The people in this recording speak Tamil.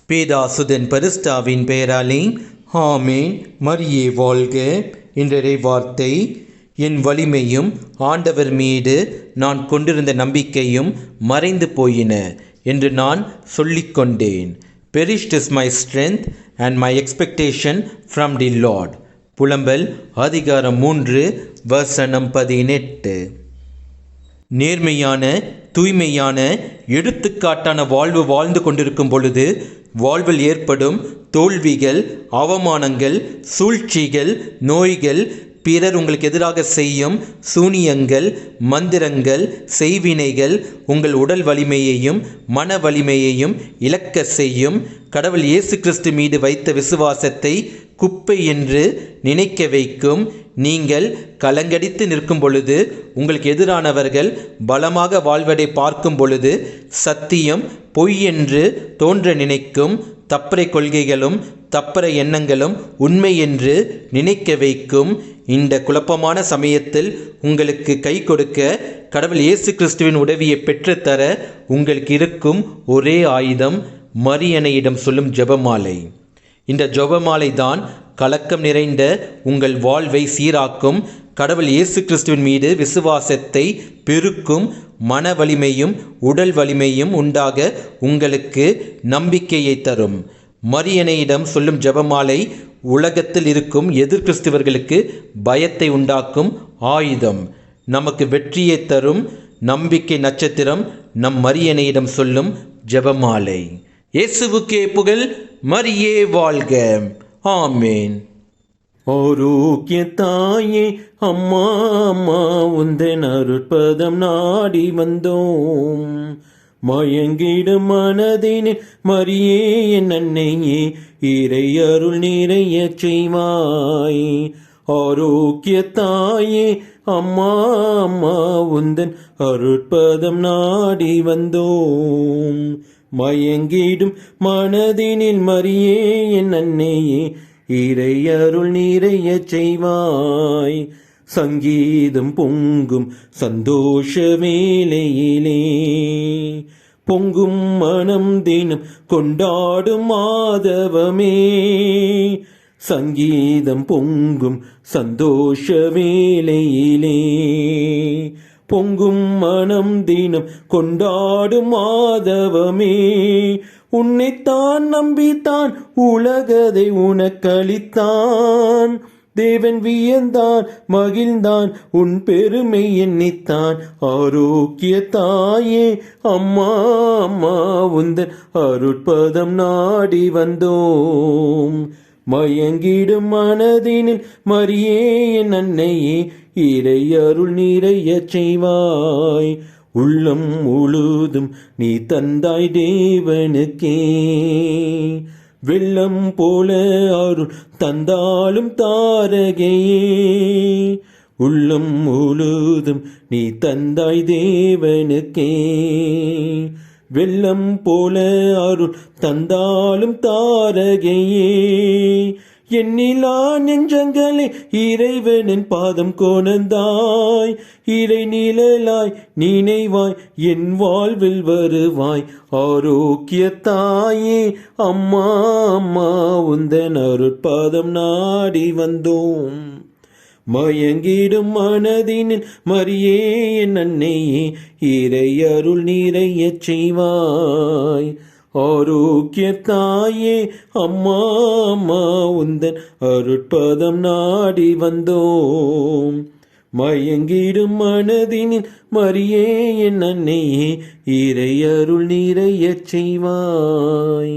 பேதாசுதன் பரிஸ்டாவின் பெயராலே ஆமேன். மரியே வாழ்க. இன்றைய வார்த்தை: என் வலிமையும் ஆண்டவர் மீது நான் கொண்டிருந்த நம்பிக்கையும் மறைந்து போயின என்று நான் சொல்லிக்கொண்டேன். Perished is my strength and my expectation from the Lord. புலம்பல் அதிகாரம் 3 வசனம் 18. நேர்மையான, தூய்மையான, எடுத்துக்காட்டான வாழ்வு வாழ்ந்து கொண்டிருக்கும் பொழுது வாழ்வில் ஏற்படும் தோல்விகள், அவமானங்கள், சூழ்ச்சிகள், நோய்கள், பிறர் உங்களுக்கு எதிராக செய்யும் சூனியங்கள், மந்திரங்கள், செய்வினைகள் உங்கள் உடல் வலிமையையும் மன வலிமையையும் இழக்க செய்யும். கடவுள் இயேசு கிறிஸ்து மீது வைத்த விசுவாசத்தை குப்பை என்று நினைக்க வைக்கும். நீங்கள் கலங்கடித்து நிற்கும் பொழுது, உங்களுக்கு எதிரானவர்கள் பலமாக வாழ்வதை பார்க்கும் பொழுது சத்தியம் பொய் என்று தோன்ற நினைக்கும். தப்பறை கொள்கைகளும் தப்பறை எண்ணங்களும் உண்மை என்று நினைக்க வைக்கும். இந்த குழப்பமான சமயத்தில் உங்களுக்கு கை கொடுக்க கடவுள் இயேசு கிறிஸ்துவின் உதவியை பெற்றுத்தர உங்களுக்கு இருக்கும் ஒரே ஆயுதம் மரியன்னையிடம் சொல்லும் ஜெபமாலை. இந்த ஜெபமாலை தான் கலக்கம் நிறைந்த உங்கள் வாழ்வை சீராக்கும். கடவுள் இயேசு கிறிஸ்துவின் மீது விசுவாசத்தை பெருக்கும். மன வலிமையும் உடல் வலிமையும் உண்டாக உங்களுக்கு நம்பிக்கையை தரும். மரியன்னையிடம் சொல்லும் ஜெபமாலை உலகத்தில் இருக்கும் எதிர்கிறிஸ்துவர்களுக்கு பயத்தை உண்டாக்கும் ஆயுதம். நமக்கு வெற்றியை தரும் நம்பிக்கை நட்சத்திரம் நம் மரியன்னையிடம் சொல்லும் ஜெபமாலை. இயேசுவுக்கே புகழ். மரியே வாழ்க. ஆமேன். ஆரோக்கிய தாயே அம்மா அம்மா உந்தன் அருட்பதம் நாடி வந்தோம். மயங்கிடும் மனதினில் மரியே என் அன்னையே இறை அருள் நிறைய செய்வாய். ஆரோக்கிய தாயே அம்மா அம்மா உந்தன் அருட்பதம் நாடி வந்தோம். மயங்கிடும் மனதினில் மரியே என் அன்னையே இறை அருள் நிறைய செய்வாய். சங்கீதம் பொங்கும் சந்தோஷ வேளையிலே பொங்கும் மனம் தினம் கொண்டாடும் மாதவமே. சங்கீதம் பொங்கும் சந்தோஷ வேளையிலே பொங்கும் மனம் தினம் கொண்டாடும் மாதவமே. உன்னைத்தான் நம்பித்தான் உலகதை உனக்களித்தான். தேவன் வியந்தான் மகிழ்ந்தான் உன் பெருமை எண்ணித்தான். ஆரோக்கிய தாயே அம்மா அம்மா உந்தன் அருட்பதம் நாடி வந்தோம். மயங்கிடும் மனதினில் மரியே என் அன்னையே இறை அருள் நிறைய செய்வாய். உள்ளம் முழுதும் நீ தந்தாய் தேவனுக்கே. வெள்ளம் போல அருள் தந்தாலும் தாரகையே. உள்ளம் முழுதும் நீ தந்தாய் தேவனுக்கே. வெள்ளம் போல அருள் தந்தாலும் தாரகையே. எண்ணிலா நெஞ்சங்களே இறைவனின் பாதம் கொணர்ந்தாய். இறை நிழலாய் நினைவாய் என் வாழ்வில் வருவாய். ஆரோக்கிய தாயே அம்மா அம்மா உந்தன் அருட்பாதம் நாடி வந்தோம். மயங்கிடும் மனதினில் மரியே என் அன்னையே இறை அருள் நிறைய செய்வாய். ஆரோக்கிய தாயே அம்மா அம்மா உந்தன் அருட்பதம் நாடி வந்தோம். மயங்கிடும் மனதினில் மரியே என் அன்னையே இறை அருள் நிறைய செய்வாய்.